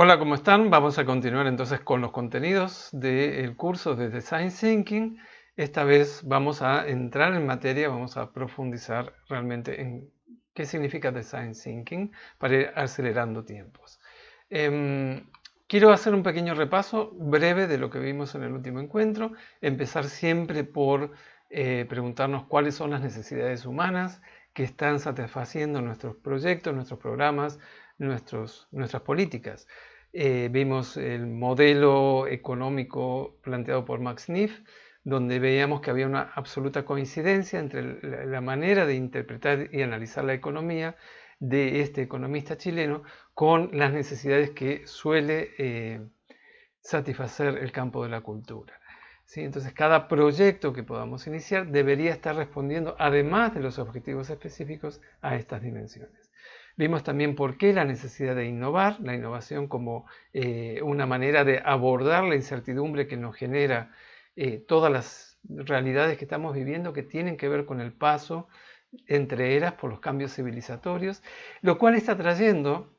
Hola, ¿cómo están? Vamos a continuar entonces con los contenidos del curso de Design Thinking. Esta vez vamos a entrar en materia, vamos a profundizar realmente en qué significa Design Thinking para ir acelerando tiempos. Quiero hacer un pequeño repaso breve de lo que vimos en el último encuentro, empezar siempre por preguntarnos cuáles son las necesidades humanas que están satisfaciendo nuestros proyectos, nuestros programas, nuestras políticas. Vimos el modelo económico planteado por Max Neff, donde veíamos que había una absoluta coincidencia entre la manera de interpretar y analizar la economía de este economista chileno con las necesidades que suele satisfacer el campo de la cultura. ¿Sí? Entonces, cada proyecto que podamos iniciar debería estar respondiendo, además de los objetivos específicos, a estas dimensiones. Vimos también por qué la necesidad de innovar, la innovación como una manera de abordar la incertidumbre que nos genera todas las realidades que estamos viviendo que tienen que ver con el paso entre eras por los cambios civilizatorios, lo cual está trayendo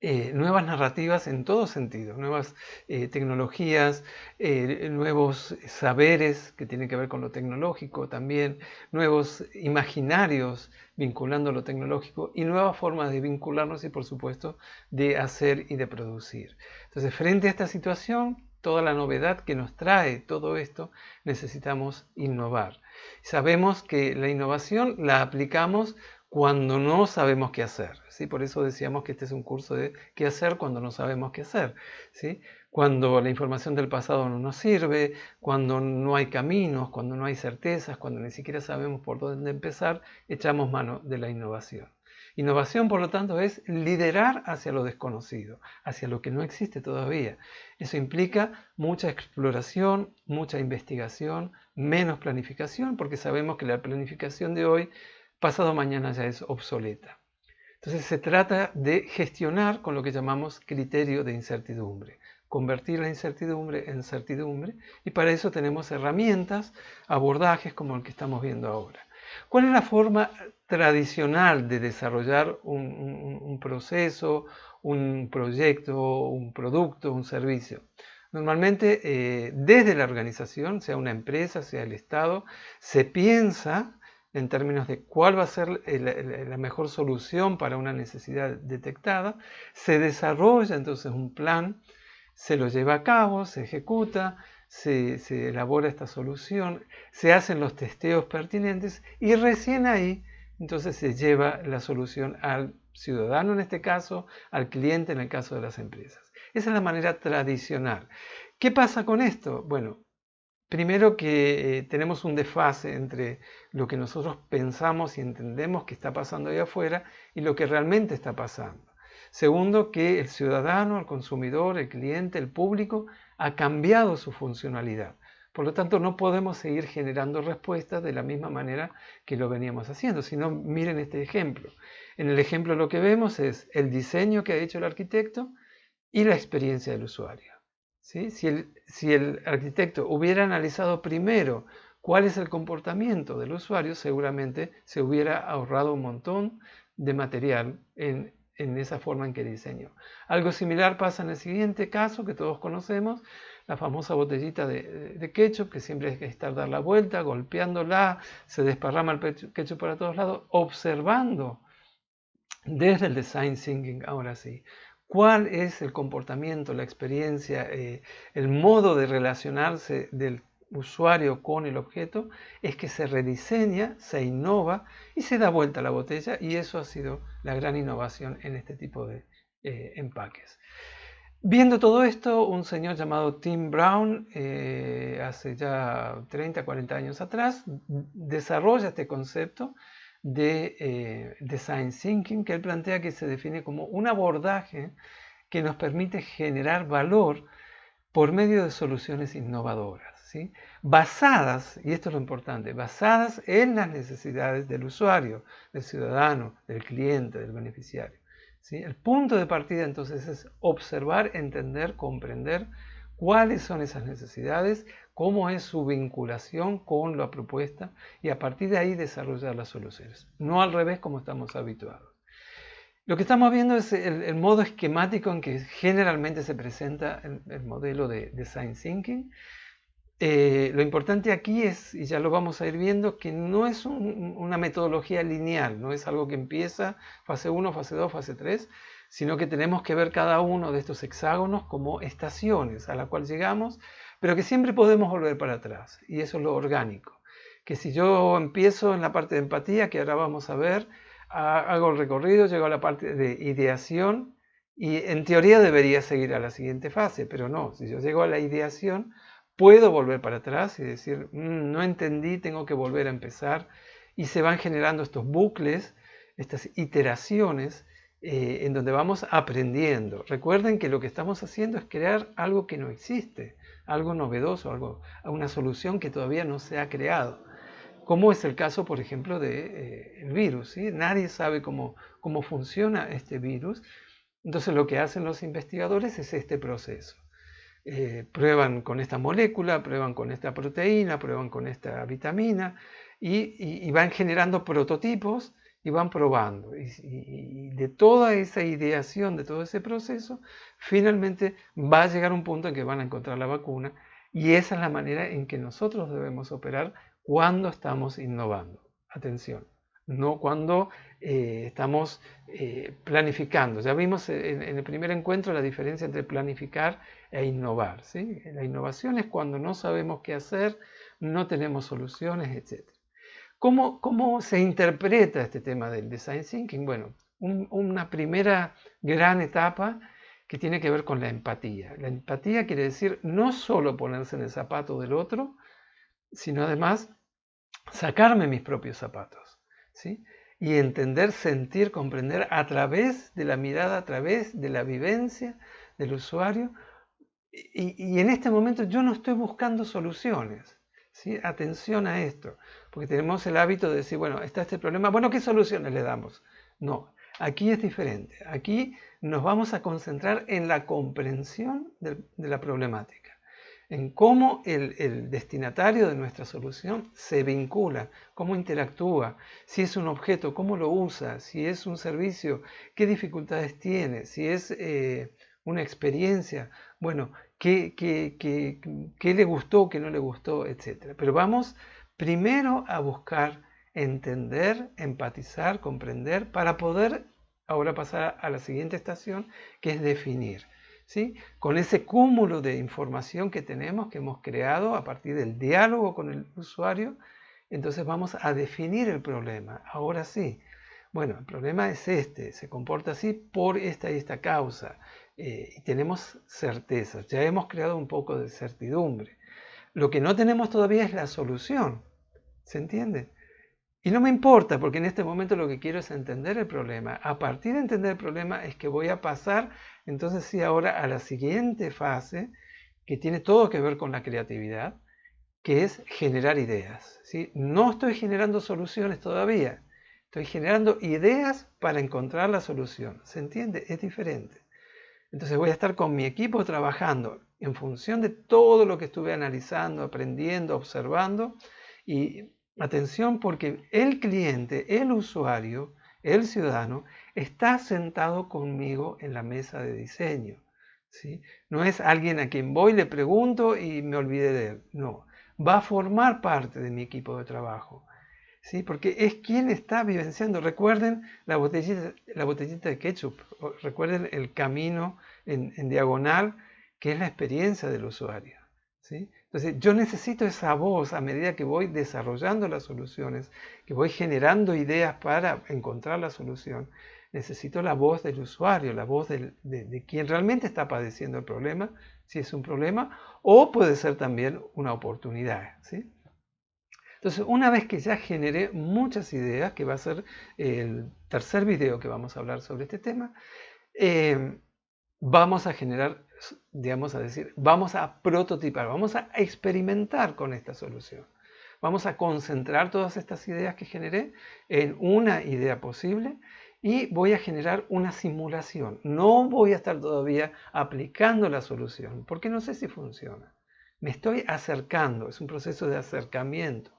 nuevas narrativas en todo sentido, nuevas tecnologías, nuevos saberes que tienen que ver con lo tecnológico también, nuevos imaginarios vinculando lo tecnológico y nuevas formas de vincularnos y por supuesto de hacer y de producir. Entonces, frente a esta situación, toda la novedad que nos trae todo esto, necesitamos innovar. Sabemos que la innovación la aplicamos cuando no sabemos qué hacer, ¿sí? Por eso decíamos que este es un curso de qué hacer cuando no sabemos qué hacer, ¿sí? Cuando la información del pasado no nos sirve, cuando no hay caminos, cuando no hay certezas, cuando ni siquiera sabemos por dónde empezar, echamos mano de la innovación. Innovación, por lo tanto, es liderar hacia lo desconocido, hacia lo que no existe todavía. Eso implica mucha exploración, mucha investigación, menos planificación, porque sabemos que la planificación de hoy pasado mañana ya es obsoleta. Entonces se trata de gestionar con lo que llamamos criterio de incertidumbre, convertir la incertidumbre en certidumbre, y para eso tenemos herramientas, abordajes como el que estamos viendo ahora. ¿Cuál es la forma tradicional de desarrollar un proceso, un proyecto, un producto, un servicio? Normalmente desde la organización, sea una empresa, sea el Estado, se piensa en términos de cuál va a ser la mejor solución para una necesidad detectada, se desarrolla entonces un plan, se lo lleva a cabo, se ejecuta, se elabora esta solución, se hacen los testeos pertinentes y recién ahí entonces se lleva la solución al ciudadano en este caso, al cliente en el caso de las empresas. Esa es la manera tradicional. ¿Qué pasa con esto? Bueno, primero que tenemos un desfase entre lo que nosotros pensamos y entendemos que está pasando ahí afuera y lo que realmente está pasando. Segundo, que el ciudadano, el consumidor, el cliente, el público ha cambiado su funcionalidad. Por lo tanto, no podemos seguir generando respuestas de la misma manera que lo veníamos haciendo. Si no, miren este ejemplo. En el ejemplo lo que vemos es el diseño que ha hecho el arquitecto y la experiencia del usuario. ¿Sí? Si el arquitecto hubiera analizado primero cuál es el comportamiento del usuario, seguramente se hubiera ahorrado un montón de material en esa forma en que diseñó. Algo similar pasa en el siguiente caso que todos conocemos, la famosa botellita de ketchup, que siempre hay que estar dar la vuelta, golpeándola, se desparrama el ketchup para todos lados, observando desde el design thinking, ahora sí, cuál es el comportamiento, la experiencia, el modo de relacionarse del usuario con el objeto, es que se rediseña, se innova y se da vuelta la botella, y eso ha sido la gran innovación en este tipo de empaques. Viendo todo esto, un señor llamado Tim Brown, hace ya 30, 40 años atrás, desarrolla este concepto de Design Thinking, que él plantea que se define como un abordaje que nos permite generar valor por medio de soluciones innovadoras, ¿sí? Basadas, y esto es lo importante, basadas en las necesidades del usuario, del ciudadano, del cliente, del beneficiario. ¿Sí? El punto de partida entonces es observar, entender, comprender cuáles son esas necesidades, cómo es su vinculación con la propuesta y a partir de ahí desarrollar las soluciones. No al revés como estamos habituados. Lo que estamos viendo es el modo esquemático en que generalmente se presenta el modelo de Design Thinking. Lo importante aquí es, y ya lo vamos a ir viendo, que no es una metodología lineal, no es algo que empieza fase 1, fase 2, fase 3, sino que tenemos que ver cada uno de estos hexágonos como estaciones a la cual llegamos, pero que siempre podemos volver para atrás, y eso es lo orgánico. Que si yo empiezo en la parte de empatía, que ahora vamos a ver, hago el recorrido, llego a la parte de ideación, y en teoría debería seguir a la siguiente fase, pero no, si yo llego a la ideación, puedo volver para atrás y decir, no entendí, tengo que volver a empezar. Y se van generando estos bucles, estas iteraciones, en donde vamos aprendiendo. Recuerden que lo que estamos haciendo es crear algo que no existe, algo novedoso, una solución que todavía no se ha creado. Como es el caso, por ejemplo, del virus. ¿Sí? Nadie sabe cómo funciona este virus. Entonces lo que hacen los investigadores es este proceso. Prueban con esta molécula, prueban con esta proteína, prueban con esta vitamina y van generando prototipos y van probando. Y de toda esa ideación, de todo ese proceso, finalmente va a llegar un punto en que van a encontrar la vacuna y esa es la manera en que nosotros debemos operar cuando estamos innovando. Atención, no cuando estamos planificando. Ya vimos en el primer encuentro la diferencia entre planificar e innovar. ¿Sí? La innovación es cuando no sabemos qué hacer, no tenemos soluciones, etc. ¿Cómo se interpreta este tema del design thinking? Bueno, una primera gran etapa que tiene que ver con la empatía. La empatía quiere decir no solo ponerse en el zapato del otro, sino además sacarme mis propios zapatos. ¿Sí? Y entender, sentir, comprender a través de la mirada, a través de la vivencia del usuario. Y en este momento yo no estoy buscando soluciones. ¿Sí? Atención a esto, porque tenemos el hábito de decir, bueno, está este problema, bueno, ¿qué soluciones le damos? No, aquí es diferente. Aquí nos vamos a concentrar en la comprensión de la problemática, en cómo el destinatario de nuestra solución se vincula, cómo interactúa, si es un objeto, cómo lo usa, si es un servicio, qué dificultades tiene, si es una experiencia, bueno, qué le gustó, qué no le gustó, etc. Pero vamos primero a buscar entender, empatizar, comprender, para poder ahora pasar a la siguiente estación, que es definir. ¿Sí? Con ese cúmulo de información que tenemos, que hemos creado a partir del diálogo con el usuario, entonces vamos a definir el problema. Ahora sí, bueno, el problema es este, se comporta así por esta y esta causa. Y tenemos certezas, ya hemos creado un poco de certidumbre. Lo que no tenemos todavía es la solución, ¿se entiende? Y no me importa, porque en este momento lo que quiero es entender el problema. A partir de entender el problema es que voy a pasar, entonces sí, ahora a la siguiente fase, que tiene todo que ver con la creatividad, que es generar ideas. ¿Sí? No estoy generando soluciones todavía, estoy generando ideas para encontrar la solución. ¿Se entiende? Es diferente. Entonces voy a estar con mi equipo trabajando en función de todo lo que estuve analizando, aprendiendo, observando. Y atención, porque el cliente, el usuario, el ciudadano, está sentado conmigo en la mesa de diseño. ¿Sí? No es alguien a quien voy, le pregunto y me olvidé de él. No, va a formar parte de mi equipo de trabajo. ¿Sí? Porque es quien está vivenciando. Recuerden la botellita de ketchup, recuerden el camino en diagonal, que es la experiencia del usuario. ¿Sí? Entonces yo necesito esa voz a medida que voy desarrollando las soluciones, que voy generando ideas para encontrar la solución. Necesito la voz del usuario, la voz de quien realmente está padeciendo el problema, si es un problema, o puede ser también una oportunidad. ¿Sí? Entonces, una vez que ya generé muchas ideas, que va a ser el tercer video que vamos a hablar sobre este tema, vamos a generar, digamos a decir, vamos a prototipar, vamos a experimentar con esta solución. Vamos a concentrar todas estas ideas que generé en una idea posible y voy a generar una simulación. No voy a estar todavía aplicando la solución, porque no sé si funciona. Me estoy acercando, es un proceso de acercamiento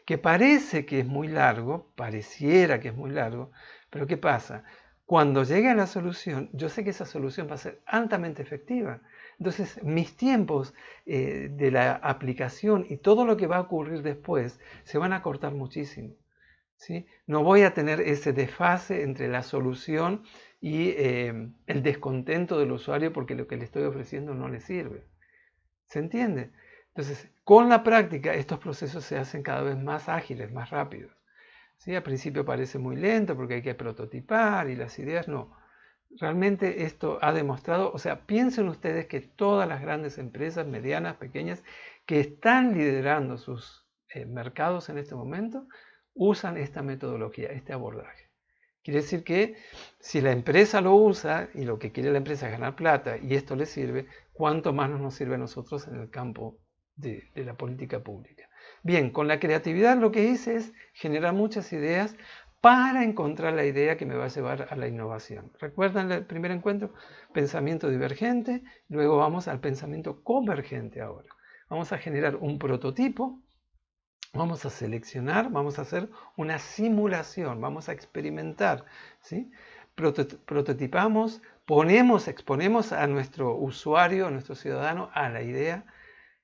que parece que es muy largo, pareciera que es muy largo, pero ¿qué pasa? Cuando llegue a la solución, yo sé que esa solución va a ser altamente efectiva. Entonces, mis tiempos de la aplicación y todo lo que va a ocurrir después se van a cortar muchísimo, ¿sí? No voy a tener ese desfase entre la solución y el descontento del usuario porque lo que le estoy ofreciendo no le sirve. ¿Se entiende? Entonces, con la práctica, estos procesos se hacen cada vez más ágiles, más rápidos. ¿Sí? Al principio parece muy lento porque hay que prototipar y las ideas no. Realmente esto ha demostrado, o sea, piensen ustedes que todas las grandes empresas, medianas, pequeñas, que están liderando sus mercados en este momento, usan esta metodología, este abordaje. Quiere decir que si la empresa lo usa y lo que quiere la empresa es ganar plata y esto le sirve, ¿cuánto más nos sirve a nosotros en el campo de la política pública? Bien, con la creatividad lo que hice es generar muchas ideas para encontrar la idea que me va a llevar a la innovación. ¿Recuerdan el primer encuentro? Pensamiento divergente, luego vamos al pensamiento convergente ahora. Vamos a generar un prototipo, vamos a seleccionar, vamos a hacer una simulación, vamos a experimentar, ¿sí? Prototipamos, exponemos a nuestro usuario, a nuestro ciudadano, a la idea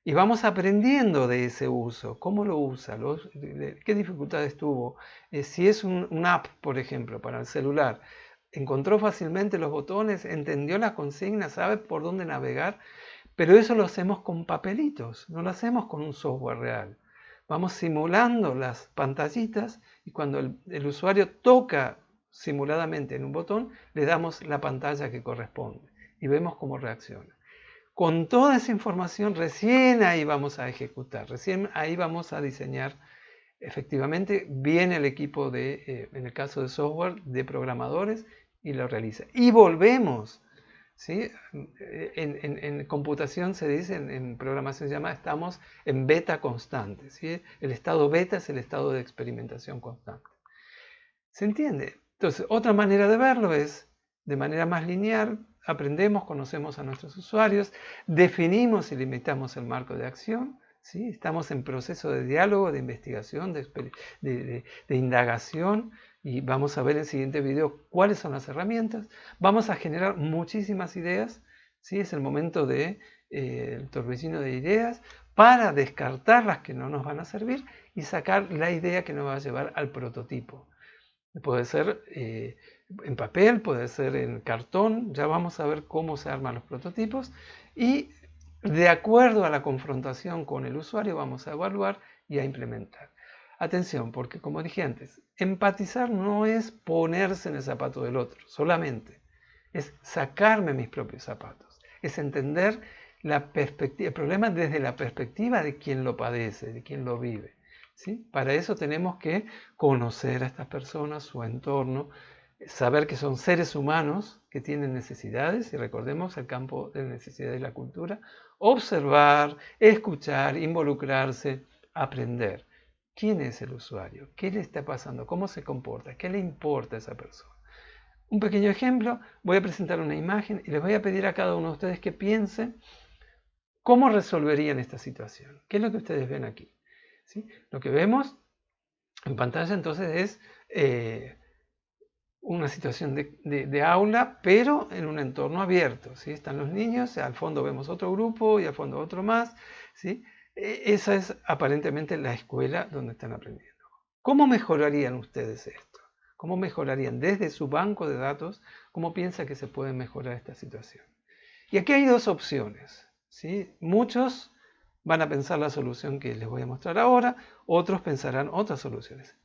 y vamos aprendiendo de ese uso, cómo lo usa, qué dificultades tuvo. Si es una app, por ejemplo, para el celular, encontró fácilmente los botones, entendió las consignas, sabe por dónde navegar, pero eso lo hacemos con papelitos, no lo hacemos con un software real. Vamos simulando las pantallitas y cuando el usuario toca simuladamente en un botón, le damos la pantalla que corresponde y vemos cómo reacciona. Con toda esa información, recién ahí vamos a ejecutar, recién ahí vamos a diseñar. Efectivamente, viene el equipo de, en el caso de software, de programadores y lo realiza. Y volvemos, ¿sí? En computación se dice, en programación se llama, estamos en beta constante, ¿sí? El estado beta es el estado de experimentación constante. ¿Se entiende? Entonces, otra manera de verlo es, de manera más lineal, aprendemos, conocemos a nuestros usuarios, definimos y limitamos el marco de acción, ¿sí? Estamos en proceso de diálogo, de investigación, de indagación y vamos a ver en el siguiente video cuáles son las herramientas. Vamos a generar muchísimas ideas, ¿sí? Es el momento de el torbellino de ideas para descartar las que no nos van a servir y sacar la idea que nos va a llevar al prototipo. Puede ser en papel, puede ser en cartón, ya vamos a ver cómo se arman los prototipos y de acuerdo a la confrontación con el usuario vamos a evaluar y a implementar. Atención, porque como dije antes, empatizar no es ponerse en el zapato del otro solamente, es sacarme mis propios zapatos, es entender el problema desde la perspectiva de quien lo padece, de quien lo vive. ¿Sí? Para eso tenemos que conocer a estas personas, su entorno, saber que son seres humanos que tienen necesidades, y recordemos el campo de necesidades de la cultura, observar, escuchar, involucrarse, aprender. ¿Quién es el usuario? ¿Qué le está pasando? ¿Cómo se comporta? ¿Qué le importa a esa persona? Un pequeño ejemplo, voy a presentar una imagen y les voy a pedir a cada uno de ustedes que piensen cómo resolverían esta situación. ¿Qué es lo que ustedes ven aquí? ¿Sí? Lo que vemos en pantalla entonces es una situación de aula, pero en un entorno abierto. ¿Sí? Están los niños, al fondo vemos otro grupo y al fondo otro más. ¿Sí? Esa es aparentemente la escuela donde están aprendiendo. ¿Cómo mejorarían ustedes esto? ¿Cómo mejorarían desde su banco de datos? ¿Cómo piensa que se puede mejorar esta situación? Y aquí hay dos opciones. ¿Sí? Muchos van a pensar la solución que les voy a mostrar ahora, otros pensarán otras soluciones.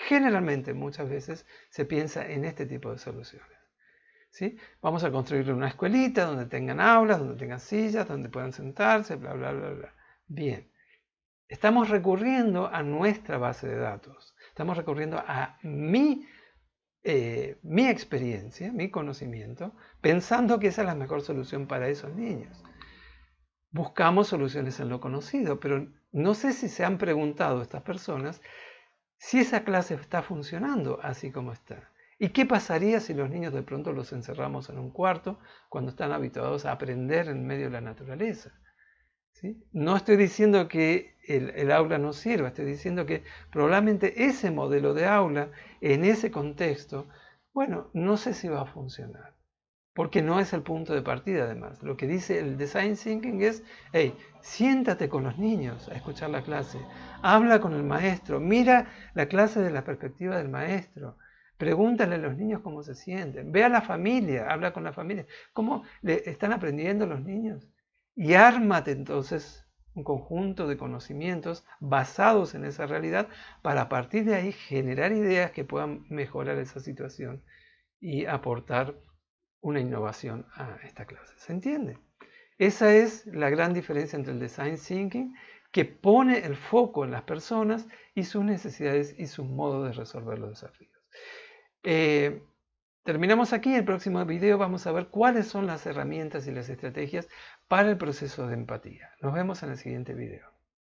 Generalmente, muchas veces, se piensa en este tipo de soluciones. ¿Sí? Vamos a construir una escuelita donde tengan aulas, donde tengan sillas, donde puedan sentarse, bla, bla, bla, bla. Bien, estamos recurriendo a nuestra base de datos, estamos recurriendo a mi experiencia, mi conocimiento, pensando que esa es la mejor solución para esos niños. Buscamos soluciones en lo conocido, pero no sé si se han preguntado estas personas si esa clase está funcionando así como está. ¿Y qué pasaría si los niños de pronto los encerramos en un cuarto cuando están habituados a aprender en medio de la naturaleza? ¿Sí? No estoy diciendo que el aula no sirva, estoy diciendo que probablemente ese modelo de aula, en ese contexto, Bueno, no sé si va a funcionar, porque no es el punto de partida además. Lo que dice el Design Thinking es, hey, siéntate con los niños a escuchar la clase, habla con el maestro, mira la clase desde la perspectiva del maestro, pregúntale a los niños cómo se sienten, ve a la familia, habla con la familia, cómo le están aprendiendo los niños y ármate entonces un conjunto de conocimientos basados en esa realidad para a partir de ahí generar ideas que puedan mejorar esa situación y aportar una innovación a esta clase. ¿Se entiende? Esa es la gran diferencia entre el Design Thinking, que pone el foco en las personas y sus necesidades y sus modos de resolver los desafíos. Terminamos aquí. En el próximo video vamos a ver cuáles son las herramientas y las estrategias para el proceso de empatía. Nos vemos en el siguiente video.